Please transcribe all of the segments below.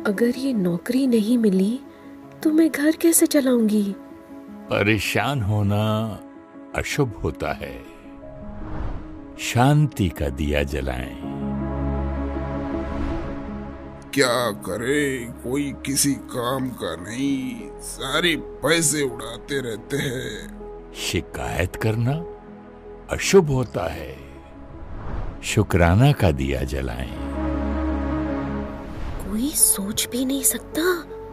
अगर ये नौकरी नहीं मिली तो मैं घर कैसे चलाऊंगी? परेशान होना अशुभ होता है। शांति का दिया जलाएं। क्या करे, कोई किसी काम का नहीं, सारे पैसे उड़ाते रहते हैं। शिकायत करना अशुभ होता है। शुक्राना का दिया जलाएं। कोई सोच भी नहीं सकता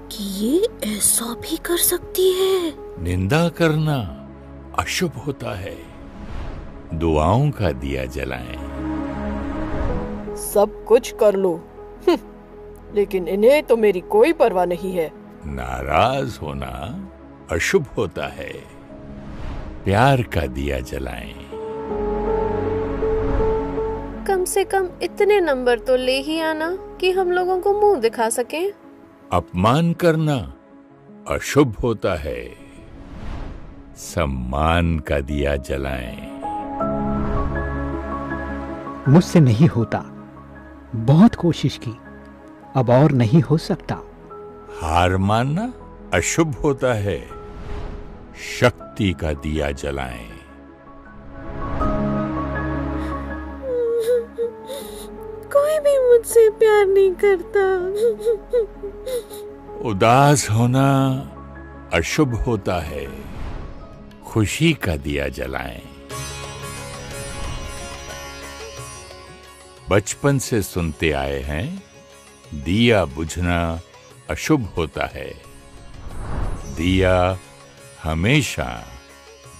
कि ये ऐसा भी कर सकती है। निंदा करना अशुभ होता है। दुआओं का दिया जलाएं। सब कुछ कर लो, लेकिन इन्हें तो मेरी कोई परवाह नहीं है। नाराज होना अशुभ होता है। प्यार का दिया जलाएं। कम से कम इतने नंबर तो ले ही आना कि हम लोगों को मुंह दिखा सकें। अपमान करना अशुभ होता है। सम्मान का दिया जलाएं। मुझसे नहीं होता, बहुत कोशिश की, अब और नहीं हो सकता। हार मानना अशुभ होता है। शक्ति का दिया जलाएं। कोई भी मुझसे प्यार नहीं करता। उदास होना अशुभ होता है। खुशी का दिया जलाएं। बचपन से सुनते आए हैं, दिया बुझना अशुभ होता है। दिया हमेशा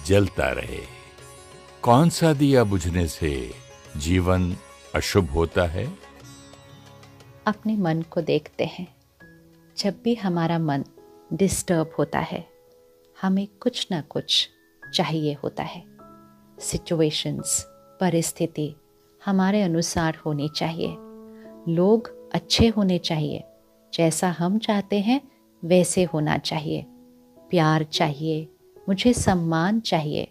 जलता रहे। कौन सा दिया बुझने से जीवन अशुभ होता है? अपने मन को देखते हैं। जब भी हमारा मन डिस्टर्ब होता है, हमें कुछ ना कुछ चाहिए होता है। सिचुएशंस, परिस्थिति हमारे अनुसार होनी चाहिए। लोग अच्छे होने चाहिए, जैसा हम चाहते हैं वैसे होना चाहिए। प्यार चाहिए, मुझे सम्मान चाहिए,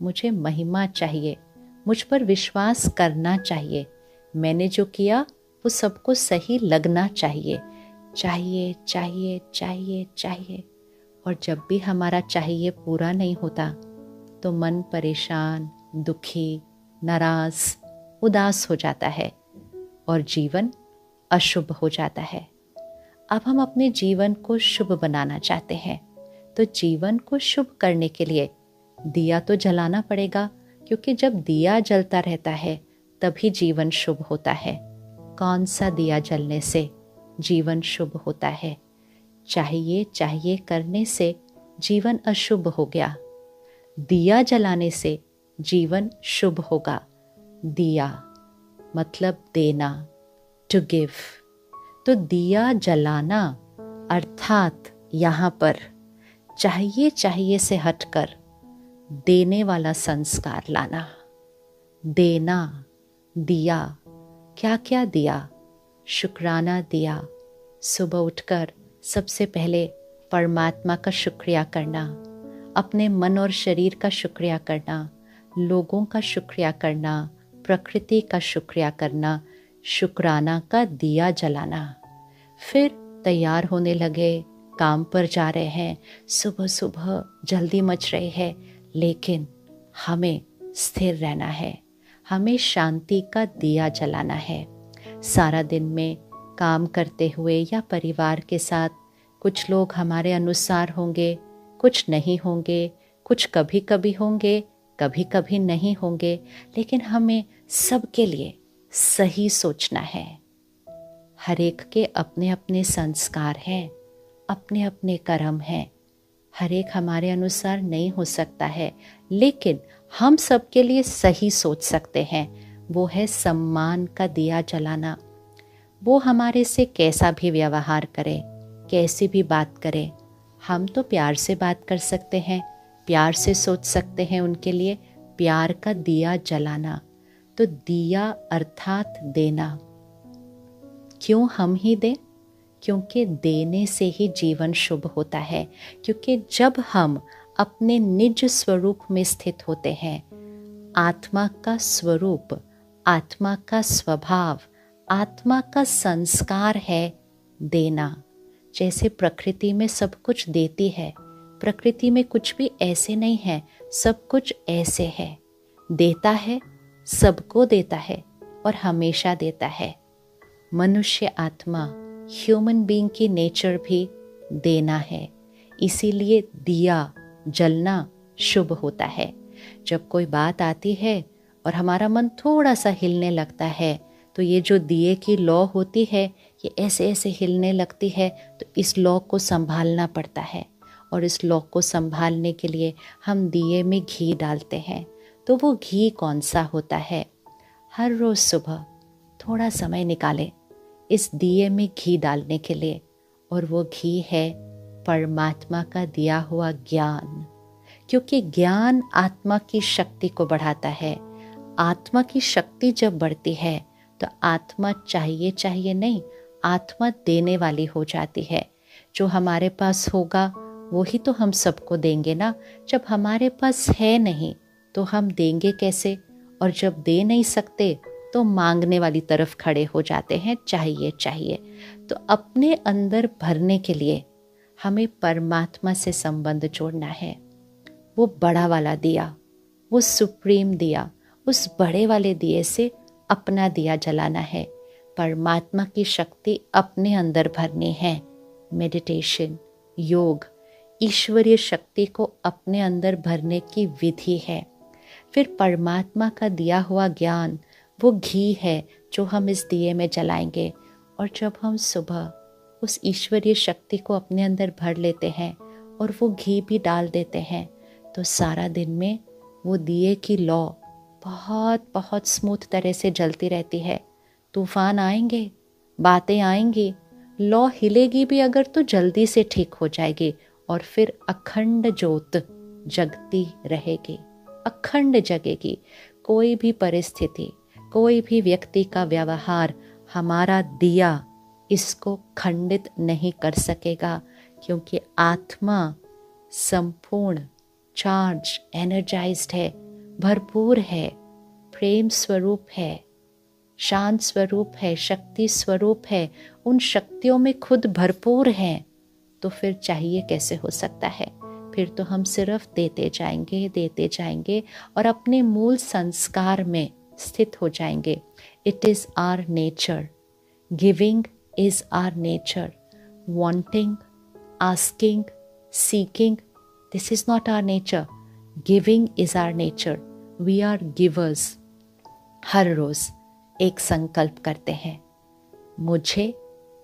मुझे महिमा चाहिए, मुझ पर विश्वास करना चाहिए। मैंने जो किया वो सबको सही लगना चाहिए। चाहिए चाहिए चाहिए चाहिए। और जब भी हमारा चाहिए पूरा नहीं होता तो मन परेशान, दुखी, नाराज, उदास हो जाता है और जीवन अशुभ हो जाता है। अब हम अपने जीवन को शुभ बनाना चाहते हैं, तो जीवन को शुभ करने के लिए दिया तो जलाना पड़ेगा, क्योंकि जब दिया जलता रहता है तभी जीवन शुभ होता है। कौन सा दिया जलने से जीवन शुभ होता है? चाहिए चाहिए करने से जीवन अशुभ हो गया। दिया जलाने से जीवन शुभ होगा। दिया मतलब देना, टू गिव। तो दिया जलाना अर्थात यहाँ पर चाहिए चाहिए से हटकर देने वाला संस्कार लाना। देना, दिया, क्या क्या दिया? शुक्राना दिया। सुबह उठकर सबसे पहले परमात्मा का शुक्रिया करना, अपने मन और शरीर का शुक्रिया करना, लोगों का शुक्रिया करना, प्रकृति का शुक्रिया करना, शुक्राना का दिया जलाना। फिर तैयार होने लगे, काम पर जा रहे हैं, सुबह सुबह जल्दी मच रही है, लेकिन हमें स्थिर रहना है, हमें शांति का दिया जलाना है। सारा दिन में काम करते हुए या परिवार के साथ कुछ लोग हमारे अनुसार होंगे, कुछ नहीं होंगे, कुछ कभी कभी होंगे, कभी कभी नहीं होंगे, लेकिन हमें सबके लिए सही सोचना है। हर एक के अपने अपने संस्कार हैं, अपने अपने कर्म हैं। हर एक हमारे अनुसार नहीं हो सकता है, लेकिन हम सबके लिए सही सोच सकते हैं। वो है सम्मान का दिया जलाना। वो हमारे से कैसा भी व्यवहार करे, कैसी भी बात करे, हम तो प्यार से बात कर सकते हैं, प्यार से सोच सकते हैं उनके लिए। प्यार का दिया जलाना। तो दिया अर्थात देना। क्यों हम ही दें? क्योंकि देने से ही जीवन शुभ होता है। क्योंकि जब हम अपने निज स्वरूप में स्थित होते हैं, आत्मा का स्वरूप, आत्मा का स्वभाव, आत्मा का संस्कार है देना। जैसे प्रकृति में सब कुछ देती है, प्रकृति में कुछ भी ऐसे नहीं है, सब कुछ ऐसे है, देता है, सबको देता है और हमेशा देता है। मनुष्य आत्मा, ह्यूमन बीइंग की नेचर भी देना है, इसीलिए दिया जलना शुभ होता है। जब कोई बात आती है और हमारा मन थोड़ा सा हिलने लगता है, तो ये जो दिए की लौ होती है, ये ऐसे ऐसे हिलने लगती है, तो इस लौ को संभालना पड़ता है। और इस लौ को संभालने के लिए हम दिए में घी डालते हैं। तो वो घी कौन सा होता है? हर रोज़ सुबह थोड़ा समय निकालें इस दिए में घी डालने के लिए, और वो घी है परमात्मा का दिया हुआ ज्ञान। क्योंकि ज्ञान आत्मा की शक्ति को बढ़ाता है। आत्मा की शक्ति जब बढ़ती है तो आत्मा चाहिए नहीं, आत्मा देने वाली हो जाती है। जो हमारे पास होगा वो ही तो हम सबको देंगे ना। जब हमारे पास है नहीं तो हम देंगे कैसे? और जब दे नहीं सकते तो मांगने वाली तरफ खड़े हो जाते हैं, चाहिए। तो अपने अंदर भरने के लिए हमें परमात्मा से संबंध जोड़ना है। वो बड़ा वाला दिया, वो सुप्रीम दिया, उस बड़े वाले दिए से अपना दिया जलाना है। परमात्मा की शक्ति अपने अंदर भरनी है। मेडिटेशन, योग, ईश्वरीय शक्ति को अपने अंदर भरने की विधि है। फिर परमात्मा का दिया हुआ ज्ञान वो घी है जो हम इस दिए में जलाएंगे। और जब हम सुबह उस ईश्वरीय शक्ति को अपने अंदर भर लेते हैं और वो घी भी डाल देते हैं, तो सारा दिन में वो दिए की लौ बहुत स्मूथ तरह से जलती रहती है। तूफान आएंगे, बातें आएंगी, लौ हिलेगी भी अगर तो जल्दी से ठीक हो जाएगी, और फिर अखंड ज्योत जगती रहेगी, अखंड जगेगी। कोई भी परिस्थिति, कोई भी व्यक्ति का व्यवहार हमारा दिया इसको खंडित नहीं कर सकेगा, क्योंकि आत्मा संपूर्ण, चार्ज, एनर्जाइज्ड है, भरपूर है, प्रेम स्वरूप है, शांत स्वरूप है, शक्ति स्वरूप है, उन शक्तियों में खुद भरपूर है। तो फिर चाहिए कैसे हो सकता है? फिर तो हम सिर्फ देते जाएंगे और अपने मूल संस्कार में स्थित हो जाएंगे। It is our nature, giving is our nature, wanting, asking, seeking, this is not our nature. Giving is our nature, we are givers. हर रोज़ एक संकल्प करते हैं, मुझे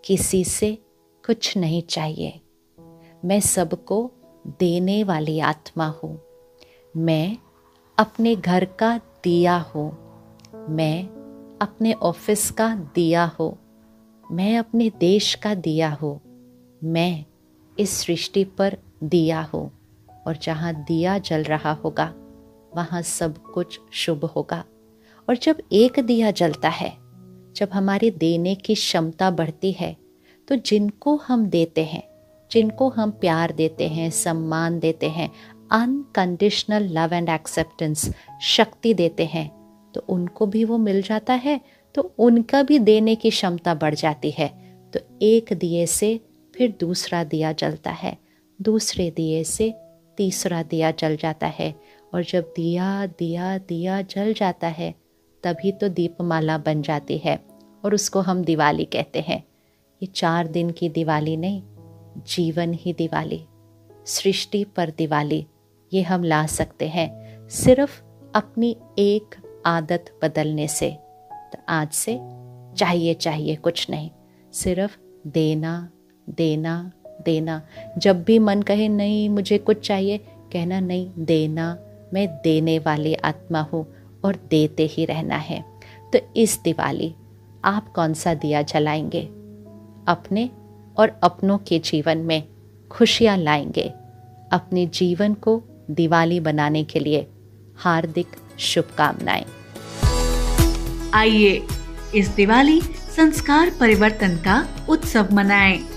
किसी से कुछ नहीं चाहिए, मैं सबको देने वाली आत्मा हूँ, मैं अपने घर का दिया हूँ, मैं अपने ऑफिस का दिया हूँ, मैं अपने देश का दिया हूँ, मैं इस सृष्टि पर दिया हूँ। और जहाँ दिया जल रहा होगा वहाँ सब कुछ शुभ होगा। और जब एक दिया जलता है, जब हमारी देने की क्षमता बढ़ती है, तो जिनको हम देते हैं, जिनको हम प्यार देते हैं, सम्मान देते हैं, अनकंडीशनल लव एंड एक्सेप्टेंस, शक्ति देते हैं, तो उनको भी वो मिल जाता है, तो उनका भी देने की क्षमता बढ़ जाती है। तो एक दिए से फिर दूसरा दिया जलता है, दूसरे दिए से तीसरा दिया जल जाता है, और जब दिया दिया दिया जल जाता है तभी तो दीपमाला बन जाती है, और उसको हम दिवाली कहते हैं। ये 4 दिन की दिवाली नहीं, जीवन ही दिवाली, सृष्टि पर दिवाली, ये हम ला सकते हैं सिर्फ अपनी एक आदत बदलने से। तो आज से चाहिए कुछ नहीं, सिर्फ देना देना देना। जब भी मन कहे नहीं मुझे कुछ चाहिए, कहना नहीं, देना, मैं देने वाली आत्मा हूँ और देते ही रहना है। तो इस दिवाली आप कौन सा दिया जलाएंगे? अपने और अपनों के जीवन में खुशियाँ लाएंगे। अपने जीवन को दिवाली बनाने के लिए हार्दिक शुभकामनाएं। आइए इस दिवाली संस्कार परिवर्तन का उत्सव मनाएं।